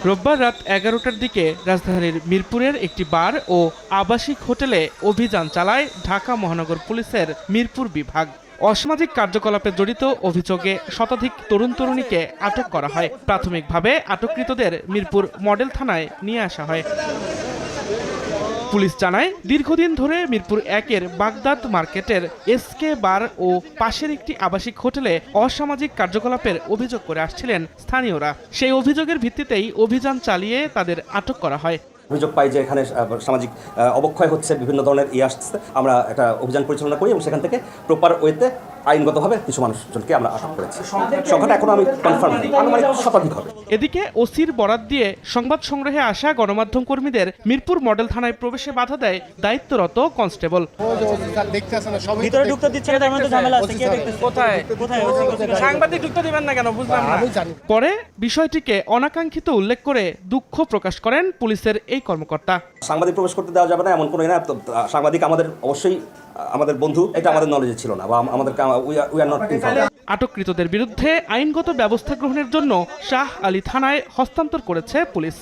রোববার রাত 11টার দিকে রাজধানীর মিরপুরের একটি বার ও আবাসিক হোটেলে অভিযান চালায় ঢাকা মহানগর পুলিশের মিরপুর বিভাগ। অসামাজিক কার্যকলাপে জড়িত অভিযোগে শতাধিক তরুণ তরুণীকে আটক করা হয়। প্রাথমিকভাবে আটককৃতদের মিরপুর মডেল থানায় নিয়ে আসা হয়। পুলিশ জানায়, দীর্ঘদিন ধরে মিরপুর 1-এর বাগদাদ মার্কেটের এসকে বার ও পাশের একটি আবাসিক হোটেলে অসামাজিক কার্যকলাপের অভিযোগ করে আসছিলেন স্থানীয়রা। সেই অভিযোগের ভিত্তিতেই অভিযান চালিয়ে তাদের আটক করা হয়। অভিযোগ পাই যে এখানে সামাজিক অবক্ষয় হচ্ছে, বিভিন্ন ধরনের আসছে। আমরা একটা অভিযান পরিচালনা করি এবং সেখান থেকে প্রপার ওয়েতে আইনগতভাবে কিছু মানুষজনকে আমরা আটক করেছি। সংখ্যাটা এখনো আমি কনফার্ম করি, আনুমানিক শতাধিক হবে। এদিকে ওসির বরাত দিয়ে সংবাদ সংগ্রহে আসা গণমাধ্যম কর্মীদের মিরপুর মডেল থানায় প্রবেশে বাধা দেয় দায়িত্বরত কনস্টেবল। সাংবাদিক ঢুকতে দিবেন না কেন বুঝলাম না। পরে বিষয়টিকে অনাকাঙ্ক্ষিত উল্লেখ করে দুঃখ প্রকাশ করেন পুলিশের এই কর্মকর্তা। সাংবাদিক প্রবেশ করতে দেওয়া যাবে না এমন কোনো না। সাংবাদিক আমাদের অবশ্যই আমাদের বন্ধু, এটা আমাদের নলেজে ছিল না বা আমাদের উই আর নট ইনফর্মড। আটককৃতদের বিরুদ্ধে আইনগত ব্যবস্থা গ্রহণের জন্য শাহ আলী থানায় হস্তান্তর করেছে পুলিশ।